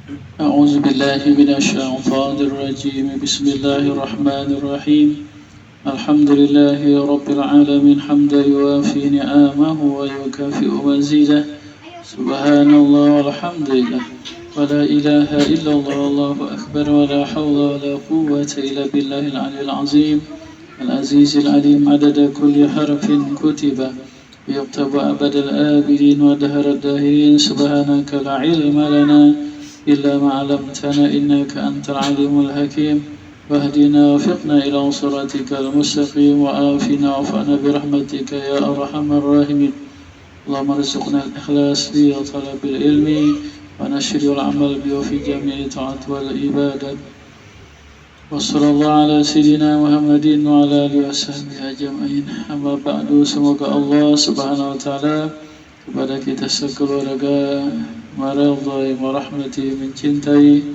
أعوذ بالله من الشيطان الرجيم بسم الله الرحمن الرحيم الحمد لله رب العالمين حمدا يوافي نعمه ويكافئ مزيده سبحان الله والحمد لله ولا إله إلا الله والله أكبر ولا حول ولا قوة إلا بالله العلي العظيم العزيز العليم عدد كل حرف كتب يكتب أبد الآبدين ودهر الداهرين سبحانك لا علم لنا إلا ما علمتنا إنك أنت العليم الحكيم واهدنا وفقنا إلى صراطك المستقيم وآفنا وعفنا برحمتك يا أرحم الراحمين اللهم ارزقنا الإخلاص في طلب العلم ونشر العمل به في جميع الطاعات والعبادات وصلى الله على سيدنا محمد وعلى آله وصحبه أجمعين. Amma ba'du, semoga Allah Subhanahu wa taala kepada kita sekeluarga meridhai, merahmati, mencintai.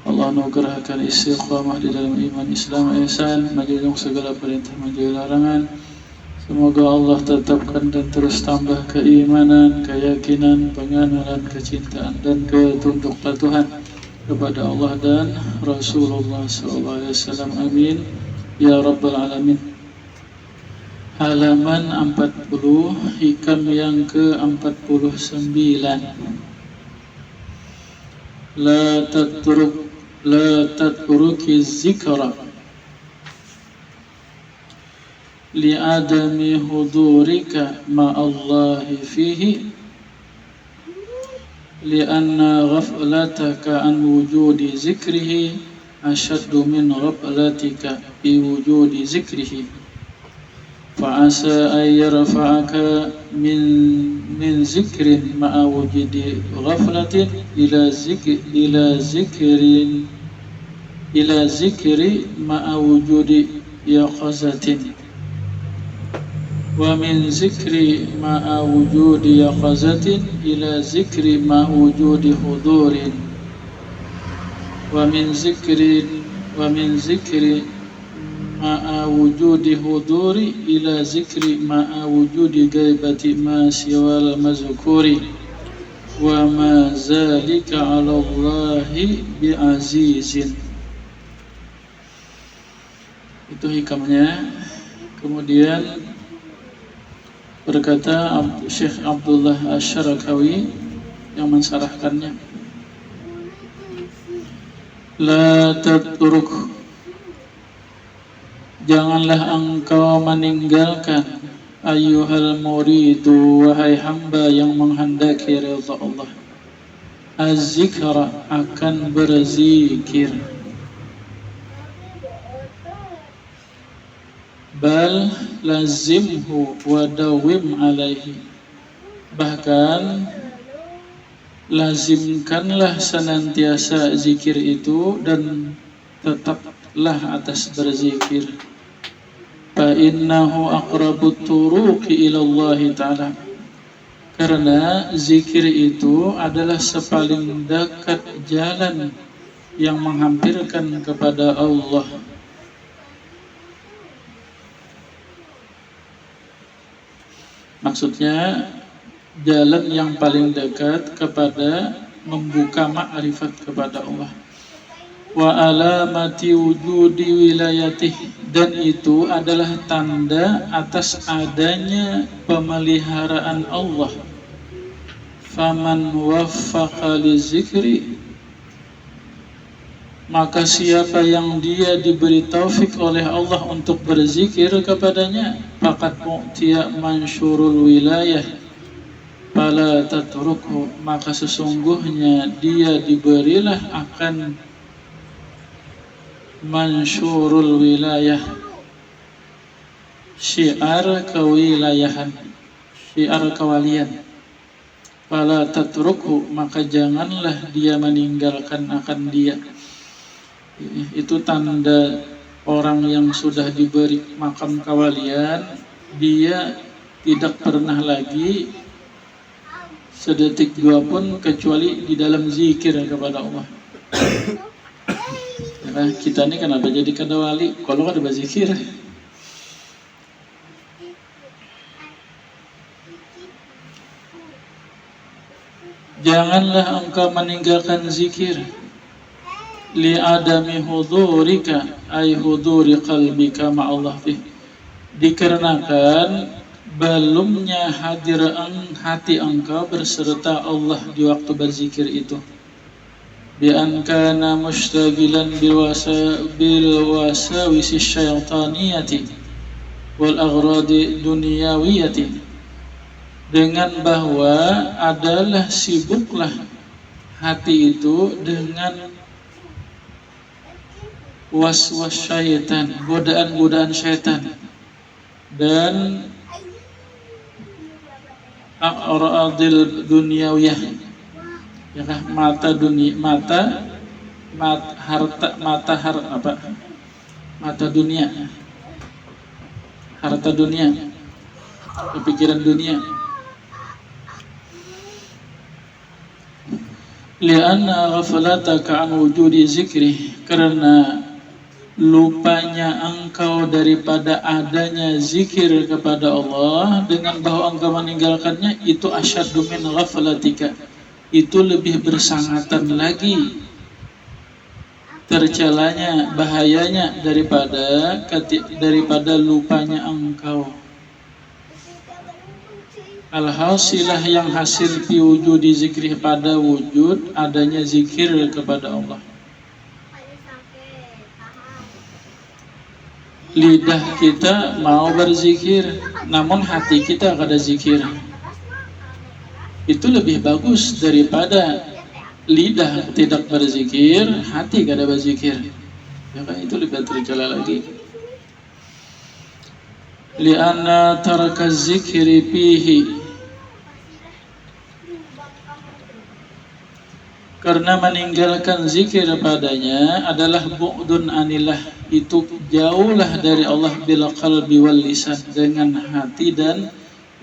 Allah anugerahkan istiqamah di dalam iman Islam ihsan, menjauhi segala perintah, menjauhi larangan. Semoga Allah tetapkan dan terus tambah keimanan, keyakinan, pengenalan, kecintaan dan ketunduk patuhan kepada Allah dan Rasulullah SAW. Amin ya rabbal alamin. Halaman 40, hikam yang ke-49. La tatruki zikra li'adami hudurika ma'allahi fihi li'anna ghaflataka an wujudi zikrihi ashaddu min ghaflatika bi wujudi zikrihi fa'asa ay yarfa'aka min zikrin ma'a wujudi ghaflatin ila zikri ma'a wujudi yaqazatin wa min zikri ma'a wujudi yaqazatin ila zikri ma'a wujudi hudurin wa min zikri ma'a wujudi huduri ila zikri ma'a wujudi gaibati ma siwal mazkuri wa ma zalika 'ala Allahi bi'azizin. Itu hikamnya. Kemudian berkata Syekh Abdullah Asy-Syarakawi yang mensarahkannya, la tatruk, janganlah engkau meninggalkan, ayyuhal muridu, wahai hamba yang menghendaki ridha Allah, az-zikra, akan berzikir, bal lazimhu wa dawim alaihi, bahkan lazimkanlah senantiasa zikir itu dan tetaplah atas berzikir. Fa innahu aqrabut turuqi ila Allah ta'ala, karena zikir itu adalah sepaling dekat jalan yang menghampirkan kepada Allah. Maksudnya jalan yang paling dekat kepada membuka ma'rifat kepada Allah. Wa alamati wujudi wilayatih, dan itu adalah tanda atas adanya pemeliharaan Allah. Faman waffaqa li zikri, maka siapa yang dia diberi taufik oleh Allah untuk berzikir kepadanya, faqad mu'tiya mansyurul wilayah fala tatrukhu, maka sesungguhnya dia diberilah akan mansyurul wilayah, syiar kewilayahan, syiar kewalian. Fala tatrukhu, maka janganlah dia meninggalkan akan dia. Itu tanda orang yang sudah diberi makam kewalian, dia tidak pernah lagi sedetik dua pun kecuali di dalam zikir kepada Allah. Nah, kita ini kenapa jadi kada wali? Kalau ada berzikir. Janganlah engkau meninggalkan zikir. li adami hudurika ay huduri qalbika ma'allah fih, dikarenakan belumnya hadir hati engkau berserta Allah di waktu berzikir itu. Bi an kana mushtagilan bil wasawisi syaitaniyati wal aghradi dunyawiyati, dengan bahwa adalah sibuklah hati itu dengan was-was syaitan, godaan-godaan syaitan, dan a'radil dunyawiyah, ya kan, mata dunia, mata dunia, harta dunia, kepikiran dunia. Lianna ghafalataka an wujudi zikri, karena lupanya engkau daripada adanya zikir kepada Allah, dengan bahwa engkau meninggalkannya, itu asyaddu min ghaflatika, itu lebih bersangatan lagi tercelanya, bahayanya daripada lupanya engkau. Alhasilah yang hasil fi wujudi zikri, pada wujud adanya zikir kepada Allah. Lidah kita mau berzikir, namun hati kita kada zikir, itu lebih bagus daripada lidah tidak berzikir, hati kada berzikir. Ya kan, itu lebih tercela lagi. Lianna taraka zikri fihi, karena meninggalkan zikir padanya adalah bu'dun anillah, itu jauhlah dari Allah, bil qalbi wal lisan, dengan hati dan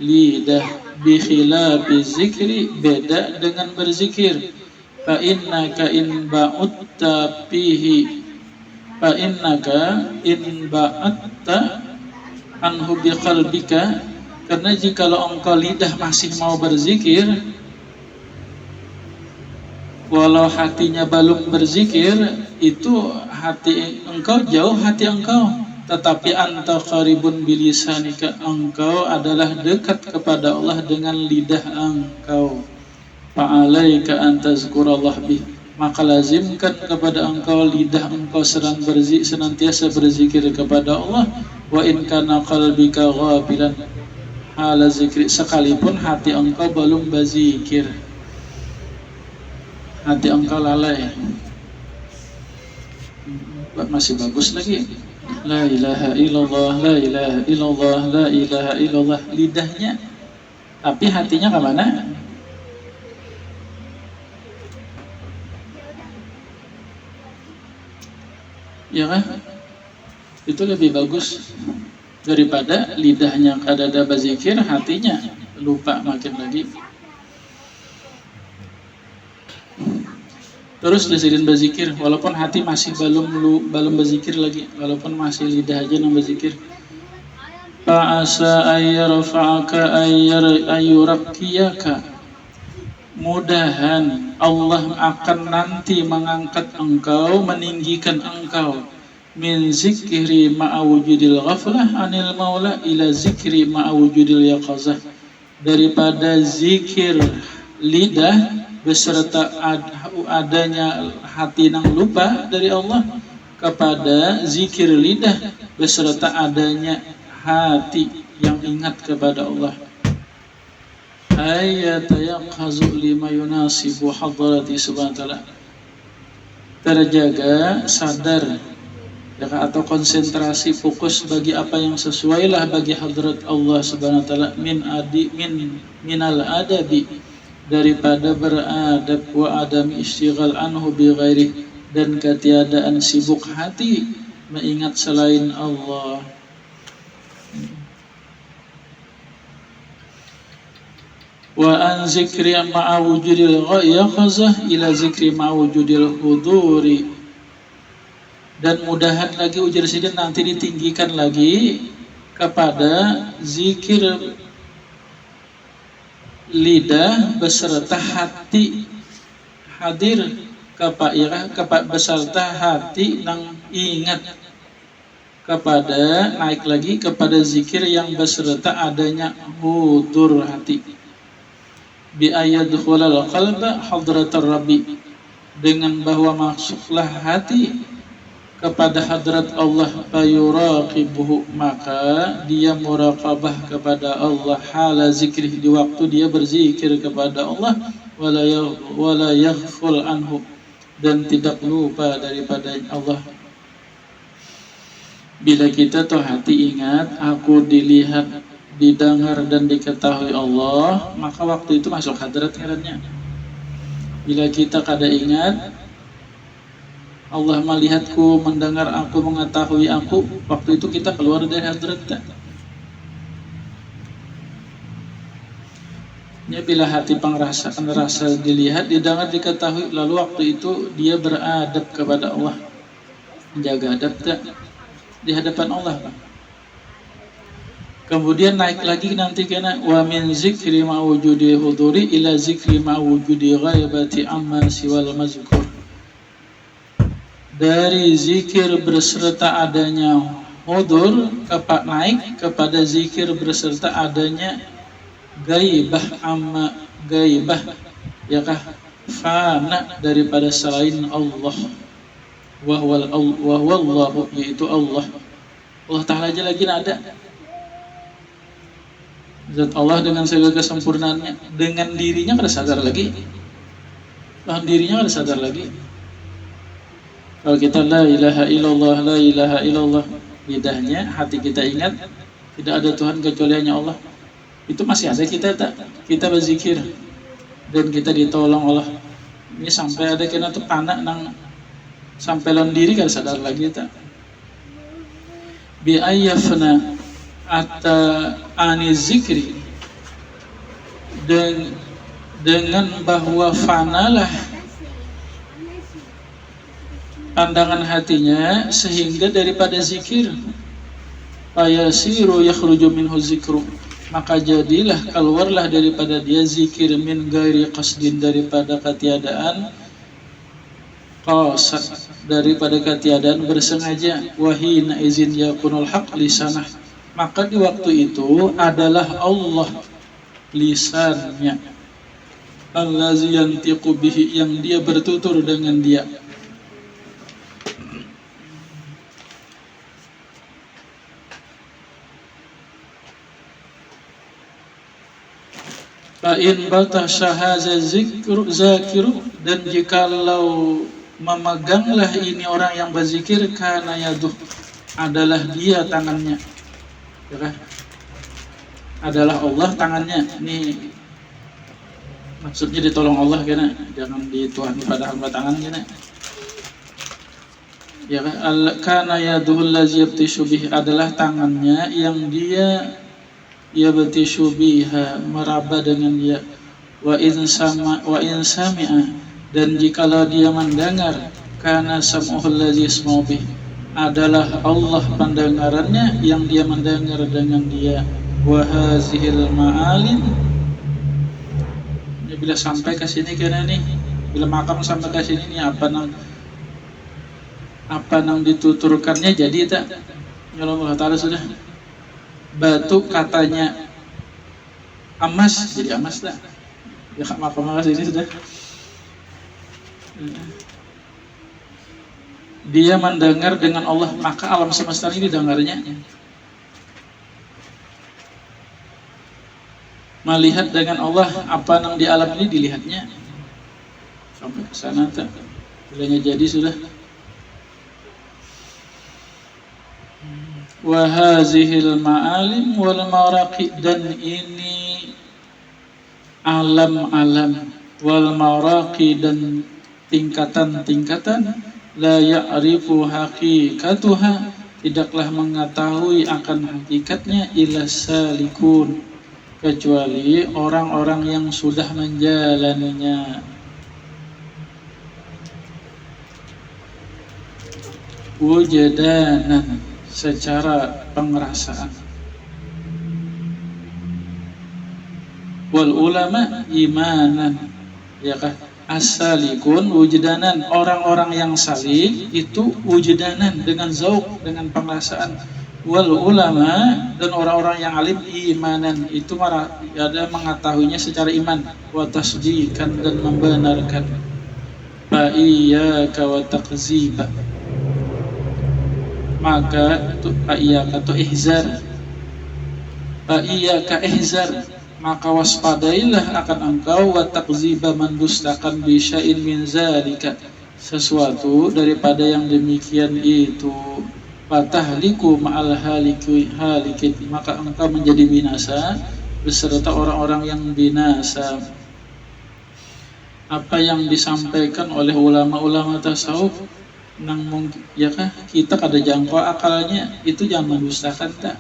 lidah. Bi khilafi zikri, beda dengan berzikir. Fa innaka in ba'utta fihi, fa innaka in ba'atta anhu bi qalbika, karena jikalau engkau lidah masih mau berzikir, walau hatinya belum berzikir, itu hati engkau jauh, hati engkau, tetapi anta qaribun bilisanika, engkau adalah dekat kepada Allah dengan lidah engkau. Fa'alaika an tazkurallah bih, maka lazimkan kepada engkau lidah engkau senantiasa berzikir kepada Allah. Wa in kana qalbika ghafilan hala zikri, sekalipun hati engkau belum berzikir, hati engkau lalai, masih bagus lagi la ilaha illallah, la ilaha illallah, la ilaha illallah, lidahnya, tapi hatinya ke mana? Ya kan? Itu lebih bagus daripada lidahnya kadada berzikir, hatinya lupa makin lagi. Terus disediin berzikir, walaupun hati masih belum berzikir lagi, walaupun masih lidah aja yang berzikir. Fa'asa ayyarfa'aka ayyurakkiyaka, mudahan Allah akan nanti mengangkat engkau, meninggikan engkau, min zikri ma'awujudil ghaflah anil maula ila zikri ma'awujudil yaqazah, daripada zikir lidah beserta adanya hati nang lupa dari Allah, kepada zikir lidah beserta adanya hati yang ingat kepada Allah. Ayatayaqazu lima yunasibu hadrati subhanahu wa ta'ala, terjaga, sadar, ya, atau konsentrasi, fokus bagi apa yang sesuailah bagi hadrat Allah subhanahu wa ta'ala, minal adabi, daripada beradab, wa adami istighal anhu bi ghairi, dan ketiadaan sibuk hati mengingat selain Allah. Wa an zikri ma'a wujudil yaqazah ila zikri ma'a wujudil huduri, dan mudahan lagi ujar sidin nanti ditinggikan lagi kepada zikir lidah beserta hati hadir kepada beserta hati nang ingat kepada naik lagi kepada zikir yang beserta adanya hudur hati bi ayadkhulal qalba hadratar rabbi, dengan bahwa masuklah hati kepada hadrat Allah, fayuraqibuhu, maka dia muraqabah kepada Allah hala zikrih, di waktu dia berzikir kepada Allah, wala yaghful anhu, dan tidak lupa daripada Allah. Bila kita tuh hati ingat, aku dilihat, didengar dan diketahui Allah, maka waktu itu masuk hadrat ngarannya. Bila kita kada ingat, Allah melihatku, mendengar aku, mengetahui aku, waktu itu kita keluar dari hadrat. Ya, bila hati pengrasa dilihat, didengar, diketahui, lalu waktu itu dia beradab kepada Allah, menjaga adab di hadapan Allah. Kemudian naik lagi nanti kena wa min zikri ma wujudi huduri ila zikri ma wujudi ghaibati amma siwal mazkur. Dari zikir berserta adanya hudur naik kepada zikir berserta adanya gaibah, amma gaibah, yakah fana daripada selain Allah, wahwallahu, yaitu Allah Ta'ala aja lagi ada. Zat Allah dengan segala kesempurnaannya, dengan dirinya kada sadar lagi, dengan dirinya kada sadar lagi. Kalau kita la ilaha illallah, la ilaha illallah, lidahnya, hati kita ingat tidak ada Tuhan kecuali hanya Allah, itu masih ada kita berzikir dan kita ditolong Allah. Ini sampai ada kena tuh panak nang sampai lon diri kada sadar lagi kita. Bi ayyafna atta ani zikri, dengan bahwa fanalah pandangan hatinya sehingga daripada zikir, fayasiru yakhruju minhu zikru, maka jadilah keluarlah daripada dia zikir, min ghairi qasdin, daripada ketiadaan qasad, daripada ketiadaan bersengaja, wahina izin yakunul haq lisanah, maka di waktu itu adalah Allah lisannya, allazi yantiqu bihi, yang dia bertutur dengan dia. Fa'in batasha haza zakiru, dan jikalau memeganglah ini orang yang berzikir, kana yaduh, adalah dia tangannya, ya, adalah Allah tangannya. Ini maksudnya ditolong Allah kena, jangan dituhan pada hamba tangan kena. Ya, kana yaduhul lazi yabtishu bih, adalah tangannya yang dia yabtishu biha, meraba dengan dia. Wa in sami'a, dan jikalau dia mendengar, kana sam'uhul lazi yasma'u bih, adalah Allah pendengarannya yang dia mendengar dengan dia. Wa hazihil ma'alim, ya, bila sampai ke sini kena nih, bila makam sampai ke sini nih, apa nang dituturkannya jadi tak, ya Allah Ta'ala sudah. Batu katanya emas jadi emas tak, ya makam ke sini sudah. Dia mendengar dengan Allah, maka alam semesta ini didengarnya. Melihat dengan Allah, apa yang di alam ini dilihatnya. Sampai ke sana tak, bilanya jadi sudah. Wa hazihil ma'alim wal maraqi, dan ini alam-alam, wal maraqi, dan tingkatan-tingkatan, la ya'rifu haqiqatuha, tidaklah mengetahui akan hakikatnya, illa salikun, kecuali orang-orang yang sudah menjalaninya. Wujdanan, secara pengerasaan. Wal ulama imanan, ya kah? as-salikun wujdanan, orang-orang yang salik itu wujdanan dengan zauq, dengan pengrasaan. Wal ulama, dan orang-orang yang alim imanan, itu ada mengetahuinya secara iman. Wa tasdiqan, dan membenarkan. Fa iyyaka wa takziba, maka itu fa iyyaka tu ihzar, fa iyyaka ihzar, maka waspadailah akan engkau, wa takziba, mendustakan, bisya'in min zalika, sesuatu daripada yang demikian itu. Fatahliku ma'al halikin, maka engkau menjadi binasa beserta orang-orang yang binasa. Apa yang disampaikan oleh ulama-ulama tasawuf nang mungkin ya kah kita kada jangkau akalnya, itu jangan mendustakan, tak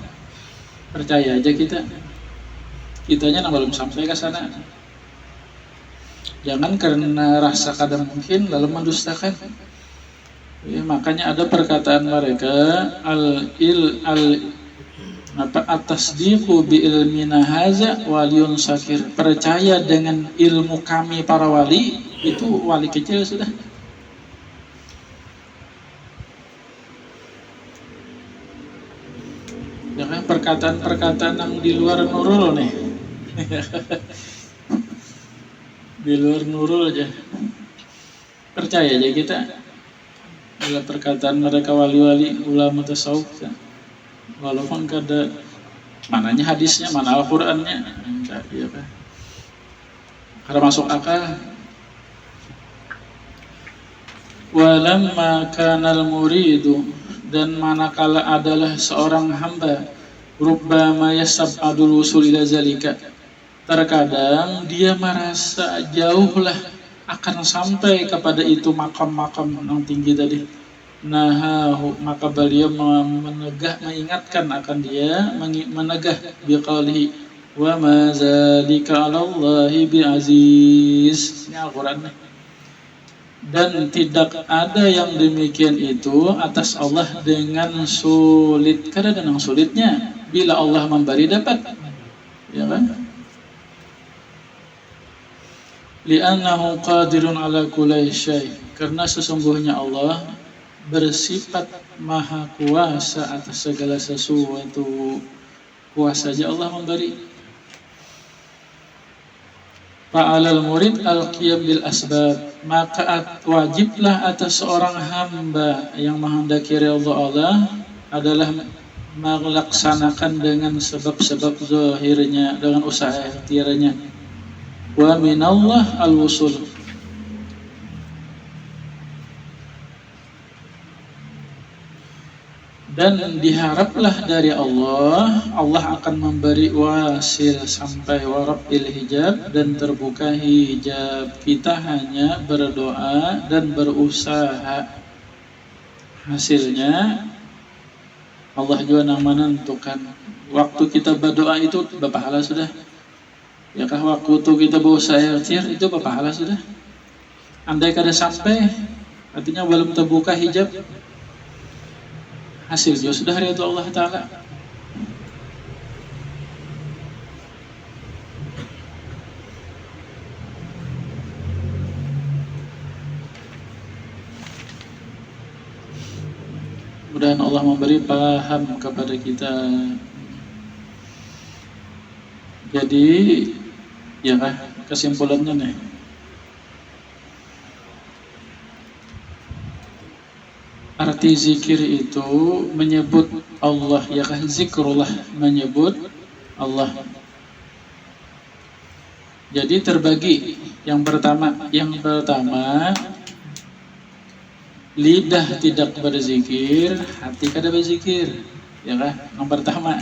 percaya aja kitanya nang belum sampai ke sana. Jangan karena rasa kada mungkin lalu mendustakan. Ya, makanya ada perkataan mereka at-tasdiqu bi ilmina haza waliyun sakir, percaya dengan ilmu kami para wali, itu wali kecil sudah. Jangan perkataan-perkataan yang di luar nurul nih. Di luar nurul aja. Percaya aja kita. Bila perkataan mereka wali-wali ulama tasawuf, walaupun kada mananya hadisnya, mana Al-Qur'annya, enggak ya kan. Kada masuk akal. Walamma kanal muridu, dan manakala adalah seorang hamba, rubbama yasab'adul wusul ila zalika, terkadang dia merasa jauhlah akan sampai kepada itu makam-makam yang tinggi tadi. Nahahu, maka beliau mengingatkan akan dia, menegah biqaulihi wa ma zalika 'alallahi bi'aziz. Ini Al-Qur'an. Dan tidak ada yang demikian itu atas Allah dengan sulit. Karena dengan sulitnya, bila Allah memberi dapat, ya kan? Li'annahu qadirun ala kulli syai', karena sesungguhnya Allah bersifat maha kuasa atas segala sesuatu. Kuasa saja Allah memberi. Fa'alal murid al-qiyam bil asbab, maka wajiblah atas seorang hamba yang menghendaki ridha Allah adalah melaksanakan dengan sebab-sebab zahirnya, dengan usaha ikhtiarnya. Wa minallah al-wusul, dan diharaplah dari Allah, Allah akan memberi wasil sampai warabil hijab, dan terbuka hijab. Kita hanya berdoa dan berusaha, hasilnya Allah juga yang menentukan. Waktu kita berdoa itu berpahala sudah. Ya kah, waktu kita berusaha ikhtiar itu berpahala sudah. Andai kada sampai, artinya belum terbuka hijab, hasil juga sudah ridha Allah Ta'ala. Mudah-mudahan Allah memberi paham kepada kita. Jadi ya kah, kesimpulannya nih, arti zikir itu menyebut Allah, ya kan, zikrullah, menyebut Allah. Jadi terbagi. Yang pertama lidah tidak berzikir, hati kada berzikir, ya kan? Yang pertama.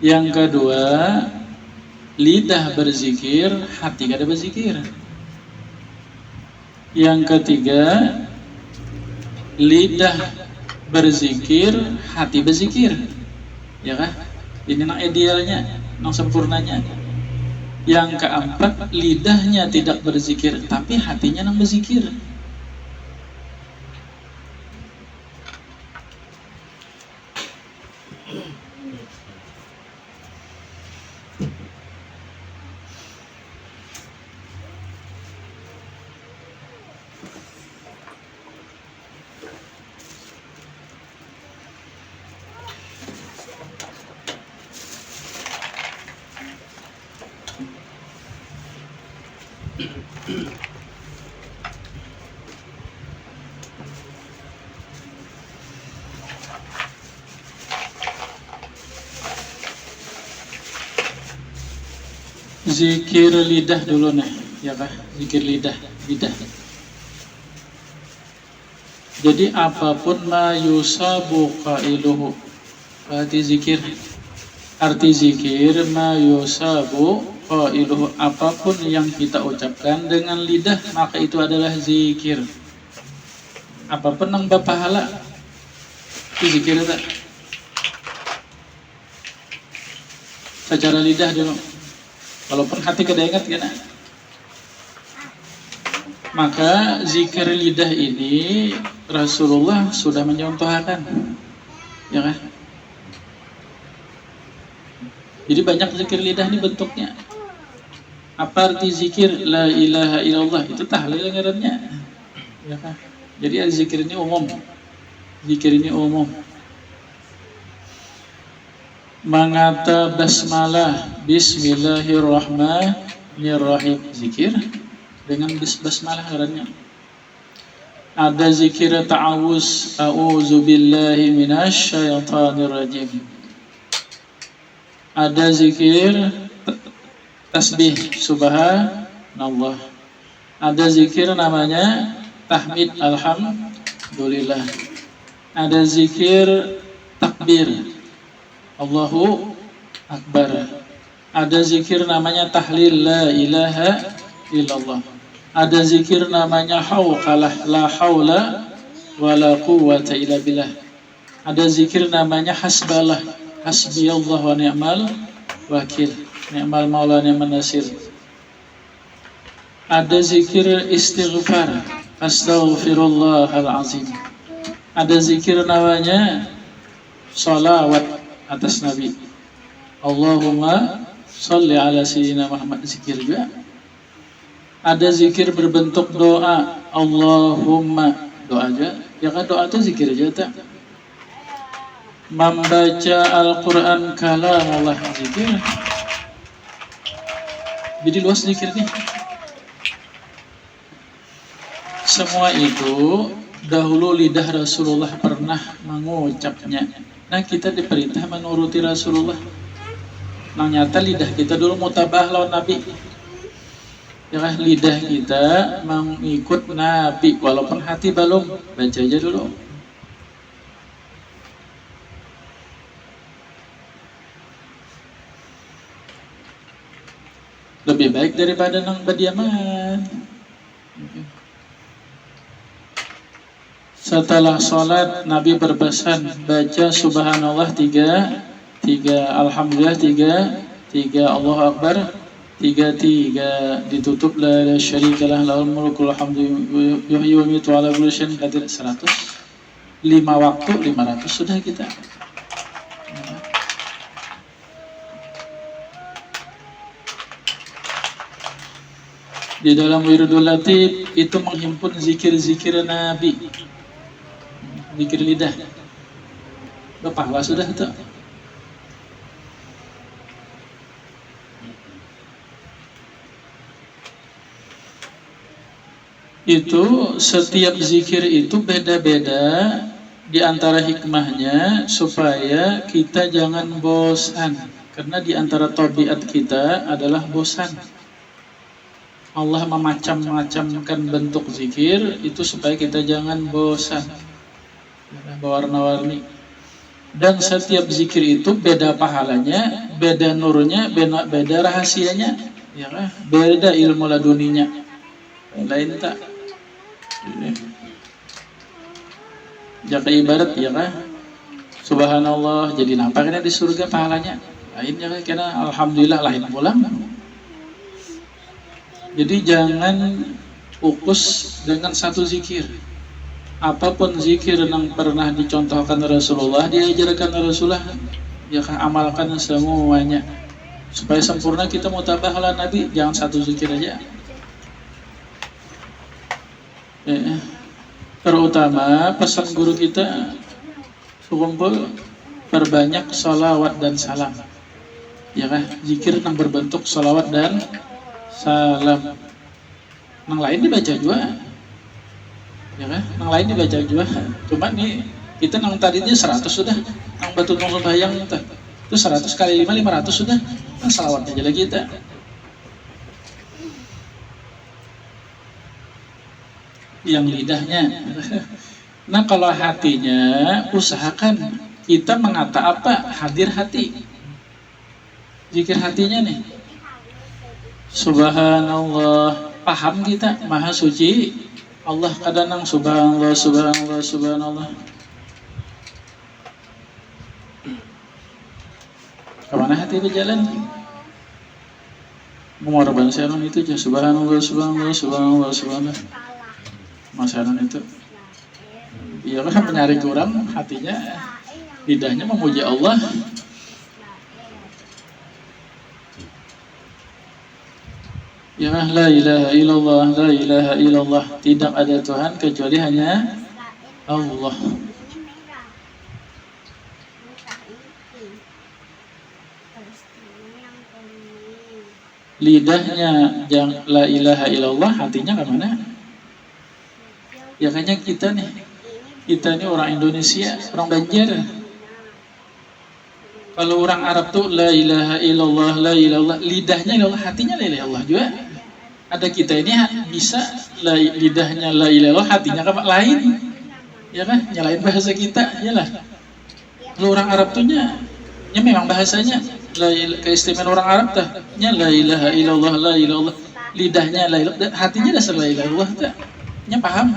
Yang kedua, lidah berzikir, hati kada berzikir. Yang ketiga, lidah berzikir, hati berzikir, ya kan? Ini nang idealnya, nang sempurnanya. Yang keempat, lidahnya tidak berzikir, tapi hatinya nang berzikir. Zikir lidah dulu nih, ya kah? Zikir lidah. Jadi apapun ma yusabu qailuhu. Berarti zikir. Arti zikir ma yusabu qailuhu, apapun yang kita ucapkan dengan lidah maka itu adalah zikir. Apapun yang berpahala itu zikir tak? Secara lidah dulu. Walaupun hati kada ingat kan? Maka zikir lidah ini Rasulullah sudah menyontohkan, ya kan? Jadi banyak zikir lidah ini bentuknya. Apa arti zikir la ilaha illallah? Itu tahlil ngarannya, ya kan? Jadi zikir ini umum. Zikir ini umum. Mengata basmalah, bismillahirrahmanirrahim, zikir dengan basmalah ngarannya. Ada zikir ta'awuz, a'udzubillahi minasyaitonirrajim. Ada zikir tasbih, subhanallah. Ada zikir namanya tahmid, alhamdulillah. Ada zikir takbir, Allahu Akbar. Ada zikir namanya tahlil, la ilaha illallah. Ada zikir namanya hauqalah, la haula wala quwwata illa billah. Ada zikir namanya hasbalah, hasbiyallah wa ni'mal wakil, ni'mal maula ni'man nasir. Ada zikir istighfar, astaghfirullahal azim. Ada zikir namanya salawat atas Nabi, Allahumma sholli ala sayyidina Muhammad, zikir juga. Ada zikir berbentuk doa, Allahumma, doa aja, ya kan? Doa itu zikir aja tak? Membaca Al-Quran kalam Allah, zikir. Jadi luas zikirnya. Semua itu dahulu lidah Rasulullah pernah mengucapnya. Nah, kita diperintah menuruti Rasulullah. Nah, nyata lidah kita dulu mutabah lawan Nabi. Ya kan, lidah kita mengikut Nabi walaupun hati belum. Baca aja dulu. Lebih baik daripada nang badiaman. Setelah sholat Nabi berpesan baca subhanallah 3, alhamdulillah 3, Allahu Akbar 3, ditutup la syarikalah lahul mulku wal hamdu yuhyi wa yumiitu ala kulli syai'in qadir 100. 5 waktu 500 sudah kita. Di dalam Wiridul Latif itu menghimpun zikir-zikir Nabi. Zikir lidah. Pahala sudah itu. Itu setiap zikir itu beda-beda, di antara hikmahnya supaya kita jangan bosan. Karena di antara tabiat kita adalah bosan. Allah memacam-macamkan bentuk zikir itu supaya kita jangan bosan, berwarna-warni. Dan setiap zikir itu beda pahalanya, beda nurnya, beda rahasianya, ya kan? Beda ilmu laduninya. Lain tak? Jaga ibarat, ya kan? Subhanallah, jadi nampaknya di surga pahalanya. Lainnya kan, karena alhamdulillah lain pulang. Jadi jangan fokus dengan satu zikir. Apapun zikir yang pernah dicontohkan Rasulullah, diajarkan Rasulullah, ya amalkan semuanya. Supaya sempurna kita mutabah ala Nabi, jangan satu zikir aja. Terutama pesan guru kita, kumpul perbanyak sholawat dan salam. Ya kan, zikir yang berbentuk sholawat dan salam. Nang lain dibaca juga, ya kan? Nang lain dibaca juga. Cuma nih kita nang tadinya 100 sudah, nang batu tong sembahyang itu 100 kali 5 500 sudah. Kan salawat aja lagi kita. Yang lidahnya. Nah kalau hatinya usahakan kita mengata apa? Hadir hati. Zikir hatinya nih. Subhanallah. Paham kita Maha Suci Allah kadang subhanallah subhanallah subhanallah. Kemana hati berjalan? Mengorban seron itu aja subhanallah subhanallah subhanallah subhanallah. Masalah itu. Iya kan penyari kurang hatinya, lidahnya memuji Allah. Ya la ilaha illallah, la ilaha illallah. Tidak ada Tuhan kecuali hanya Allah. Lidahnya yang la ilaha illallah, hatinya kemana? Ya kayaknya kita nih orang Indonesia, orang Banjar. Kalau orang Arab tuh la ilaha illallah, la ilallah, lidahnya ilallah, hatinya la ilaha illallah juga. Ada kita ini bisa lidahnya la ilaha illallah, hatinya lain. Ya kan? Nyalain bahasa kita, iyalah. Kalau orang Arab tuh memang bahasanya keistimewaan orang Arab nya la ilaha illallah, la ilallah, lidahnya la ilallah, hatinya dasar la ilaha illallah tah. Nya paham?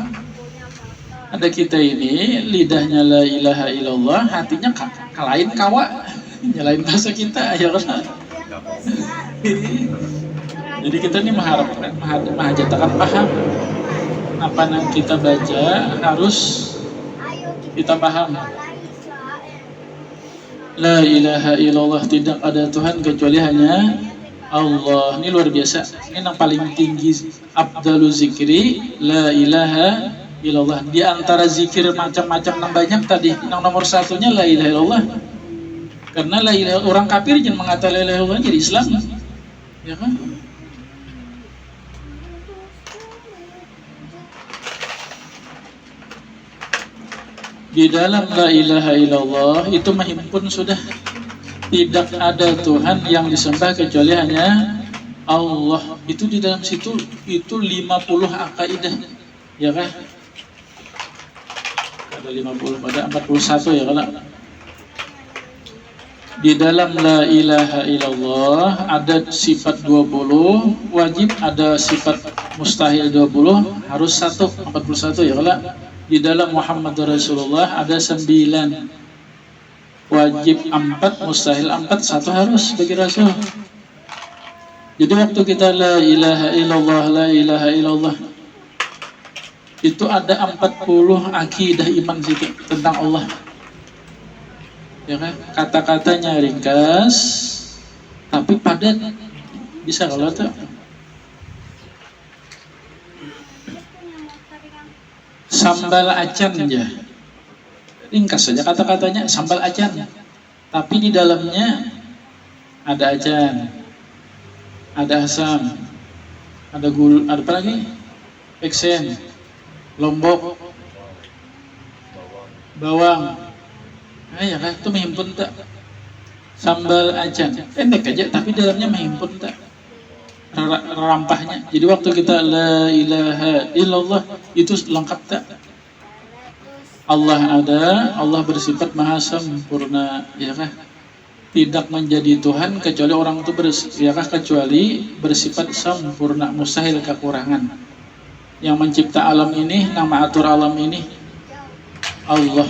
Ada kita ini lidahnya la ilaha illallah, hatinya kalain kawa. Nyalain bahasa kita ya kan. Jadi kita ini mahajatakan paham apa yang kita baca harus kita paham. La ilaha illallah, tidak ada Tuhan kecuali hanya Allah. Ini luar biasa. Ini yang paling tinggi afdalu zikri la ilaha illallah. Di antara zikir macam-macam yang banyak tadi, yang nomor satunya la ilaha illallah. Karena la ilaha, orang kafir jangan mengatakan la ilaha illallah jadi Islam, ya kan? Di dalam la ilaha illallah itu menghimpun sudah tidak ada Tuhan yang disembah kecuali hanya Allah. Itu di dalam situ itu 50 akaidah, ya kan? Ada 50, ada 41 ya kan? Di dalam la ilaha illallah ada sifat 20 wajib, ada sifat mustahil 20 harus 41 ya kalau. Di dalam Muhammad Rasulullah ada 9 wajib 4, mustahil 4, 1 harus bagi Rasul. Jadi waktu kita la ilaha illallah, la ilaha illallah, itu ada 40 akidah iman situ tentang Allah. Ya kan? Kata-katanya ringkas tapi padat. Bisa kalau tuh sambal acan aja ringkas saja kata-katanya, sambal acan, tapi di dalamnya ada acan, ada asam, ada gula, ada apa lagi, eksen, lombok, bawang. Nah, ya kan, itu menghimpun tak? Sambal acan, pendek aja, tapi dalamnya menghimpun tak? Rampahnya. Jadi waktu kita la ilaha illallah itu lengkap tak? Allah ada, Allah bersifat maha sempurna, ya kan? Tidak menjadi Tuhan kecuali orang itu kecuali bersifat sempurna, mustahil kekurangan. Yang mencipta alam ini, yang mengatur alam ini Allah.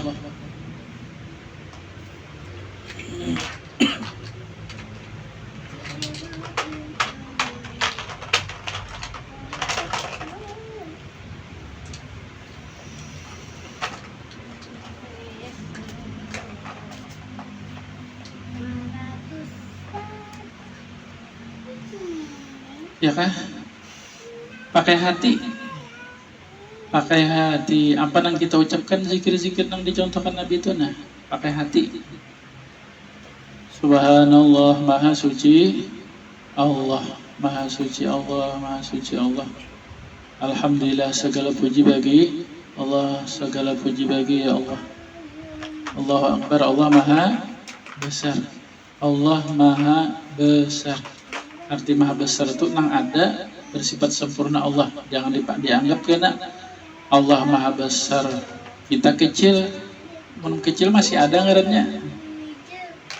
Ya kan? Pakai hati. Apa yang kita ucapkan, zikir-zikir yang dicontohkan Nabi itu, nah pakai hati. Subhanallah, maha suci Allah, maha suci Allah, maha suci Allah. Alhamdulillah, segala puji bagi Allah, segala puji bagi ya Allah. Allahu Akbar, Allah Maha Besar. Allah Maha Besar. Arti Maha Besar itu nang ada bersifat sempurna Allah. Jangan dianggap kena Allah Maha Besar. Kita kecil, mun kecil masih ada ngarannya.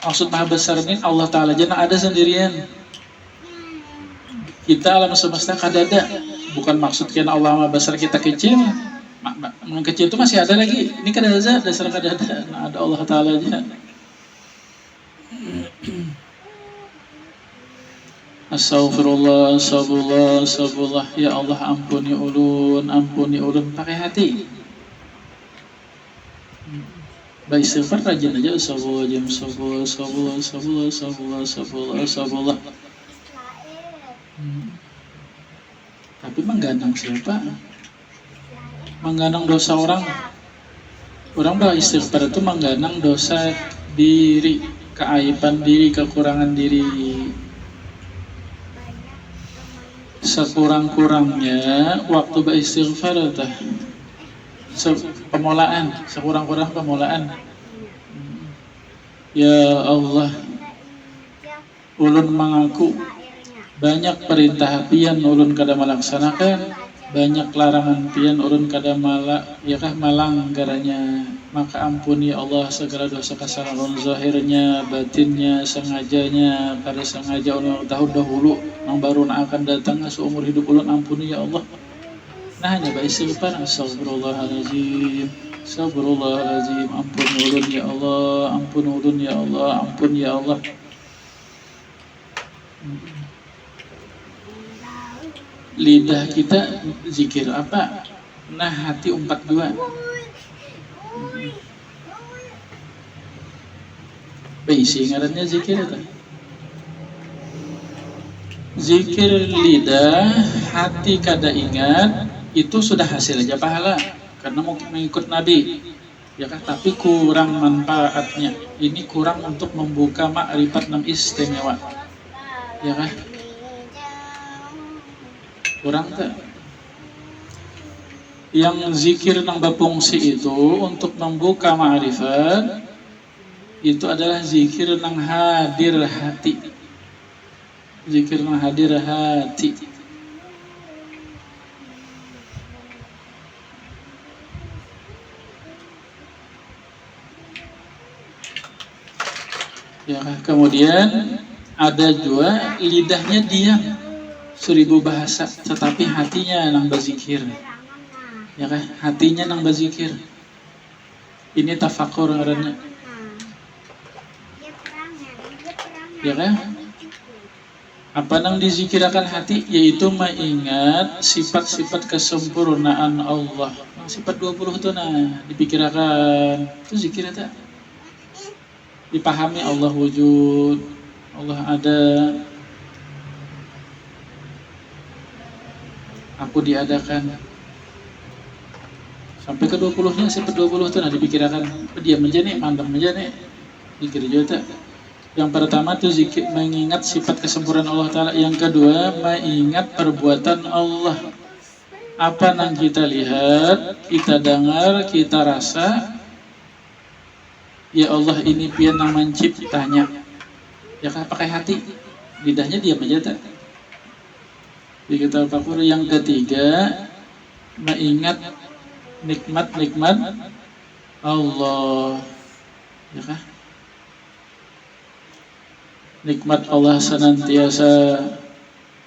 Maksud Maha Besar ini Allah Ta'ala jangan ada sendirian. Kita alam semesta kadada. Bukan maksud kena Allah Maha Besar kita kecil. Mun kecil itu masih ada lagi. Ini kadada, dasar kadada. Nah, ada Allah Ta'ala aja. Astagfirullah, astagfirullah, astagfirullah. Ya Allah, ampuni ulun pakai hati. Baik istighfar rajin aja. Astagfirullah. Tapi mengganang siapa? Mengganang dosa orang. Orang beristighfar itu mengganang dosa diri, keaiban diri, kekurangan diri. Sekurang-kurangnya waktu beristighfar itu pemulaan, sekurang-kurang pemulaan. Ya Allah, ulun mengaku banyak perintah pian ulun kada melaksanakan, banyak larangan pian ulun kada malang garanya. Maka ampuni ya Allah segala dosa kesalahan zahirnya, batinnya, sengajanya, kada sengaja ulun tahun dahulu yang baru akan datang seumur hidup ulun, ampuni ya Allah. Nah, hanya istighfar. Astagfirullahaladzim, astagfirullahaladzim. Ampun ulun ya Allah, ampun ulun ya Allah, ampun ya Allah. Lidah kita zikir apa? Nah, hati 42. Bisi ngarannya zikir itu. Zikir lidah, hati kada ingat, itu sudah hasil aja pahala karena mau mengikut Nabi. Ya kan? Tapi kurang manfaatnya. Ini kurang untuk membuka makrifat yang istimewa. Ya kan? Kurang tak? Yang zikir nang berfungsi itu untuk membuka ma'rifat itu adalah zikir nang hadir hati. Zikir nang hadir hati. Ya, kemudian ada juga lidahnya diam 1000 bahasa, tetapi hatinya nang berzikir. Ya kan? Hatinya nang berzikir. Ini tafakur ngarannya. Ya kan? Apa nang dizikirakan hati? Yaitu mengingat sifat-sifat kesempurnaan Allah. Sifat 20 itu nah dipikirkan. Itu zikir eta. Dipahami Allah wujud, Allah ada, aku diadakan. Sampai ke 20-nya, sifat 20 itu nah dipikirkan. Diam aja nih, mandam aja nih. Zikir juga. Yang pertama itu zikir mengingat sifat kesempurnaan Allah Ta'ala. Yang kedua mengingat perbuatan Allah. Apa yang kita lihat, kita dengar, kita rasa. Ya Allah, ini pian yang menciptanya. Ya kan, pakai hati. Lidahnya diam aja tak. Di kita tafakur. Yang ketiga mengingat nikmat-nikmat Allah. Ya kan? Nikmat Allah senantiasa,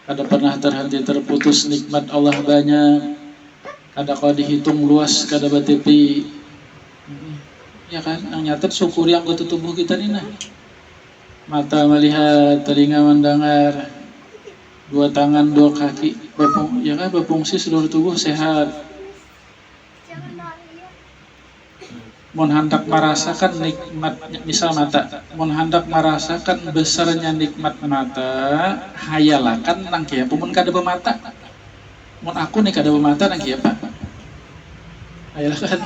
kada pernah terhenti terputus. Nikmat Allah banyak, kada kau dihitung luas, kada batipi. Ya kan, yang nyatet syukuri anggota tubuh kita nih nah. Mata melihat, telinga mendengar, 2 tangan 2 kaki, ya kan, berfungsi seluruh tubuh sehat. Mun hendak merasakan nikmat, misal mata, mun hendak merasakan besarnya nikmat mata, hayalakan nang kieu mun kada bermata. Mun aku nih kada bermata nang kieu Pak. Hayalakan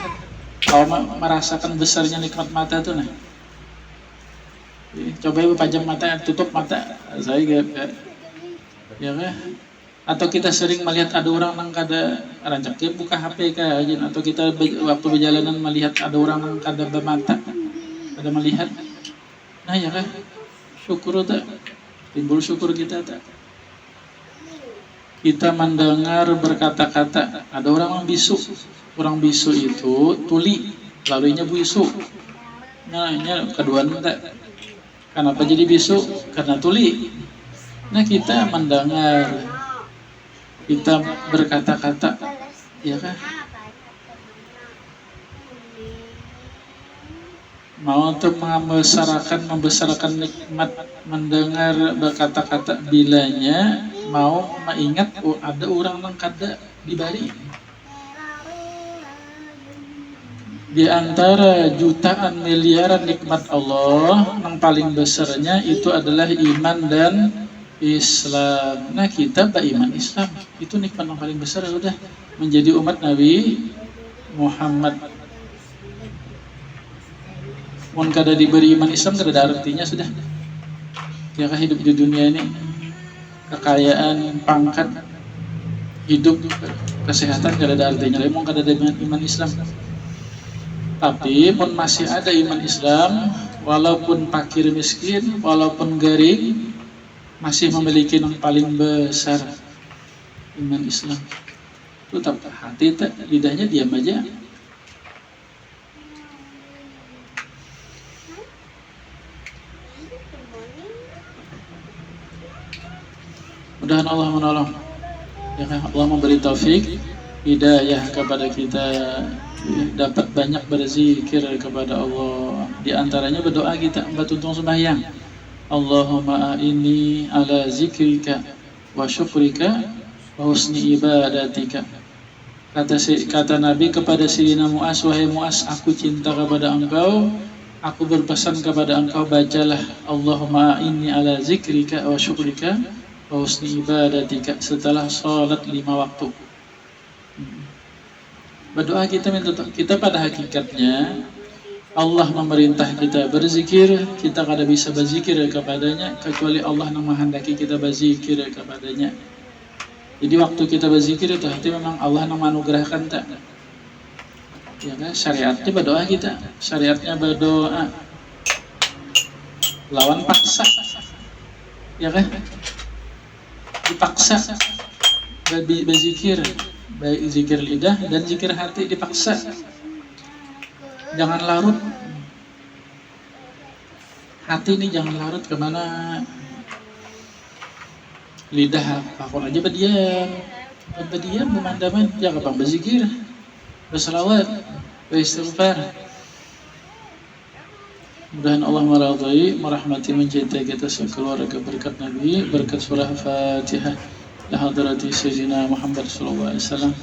kalau merasakan besarnya nikmat mata itu nah. Coba pajang mata, tutup mata. Saya gak ya kan? Atau kita sering melihat ada orang yang kada rancak dia buka HP kajian, atau kita waktu perjalanan melihat ada orang yang kada bermata, kada melihat. Nah ya kan, syukur tak, timbul syukur kita tak. Kita mendengar berkata-kata, ada orang yang bisu. Orang bisu itu tuli, lalunya bisu. Nah ini kedua tak. Kenapa jadi bisu? Karena tuli. Nah kita mendengar, kita berkata-kata, ya kan? Mau untuk membesarkan nikmat mendengar berkata-kata bilanya, mau mengingat ada orang yang kada dibari. Di antara jutaan miliaran nikmat Allah, yang paling besarnya itu adalah iman dan Islam. Nah kita beriman Islam, itu nikmat yang paling besar sudah menjadi umat Nabi Muhammad. Mun kada diberi iman Islam kada ada artinya sudah. Ya kan hidup di dunia ini kekayaan, pangkat, hidup, kesehatan kada ada artinya. Mun kada ada iman Islam. Tapi mun masih ada iman Islam, walaupun fakir miskin, walaupun garing, masih memiliki yang paling besar iman Islam. Tetap hati tak, lidahnya diam aja. Mudah-mudahan Allah menolong. Ya kan, Allah memberi taufik, hidayah kepada kita, dapat banyak berzikir kepada Allah. Di antaranya berdoa kita bertuntung sembahyang. Allahumma a'inni ala zikrika wa syukrika wa husni ibadatika. Kata Nabi kepada Sayyidina Mu'az, wahai Mu'az, aku cinta kepada engkau, aku berpesan kepada engkau, bacalah Allahumma a'inni ala zikrika wa syukrika wa husni ibadatika setelah sholat 5 waktu. Berdoa kita pada hakikatnya Allah memerintah kita berzikir, kita kada bisa berzikir kepadanya kecuali Allah yang menghendaki kita berzikir kepadanya. Jadi waktu kita berzikir itu hati memang Allah yang menganugerahkan tak. Ya kan, syariatnya berdoa kita, syariatnya berdoa. Lawan paksa. Ya kan? Dipaksa berzikir, baik zikir lidah dan zikir hati dipaksa. Jangan larut. Hati ini jangan larut kemana. Lidah pakon aja berdiam. Berdiam pemandaman, jangan bang berzikir, berselawat, beristighfar. Mudah-mudahan Allah meridai, merahmati, mencintai kita sekeluarga berkat Nabi, berkat surah Fatihah. La hadrati Sayyidina Muhammad sallallahu alaihi wasallam.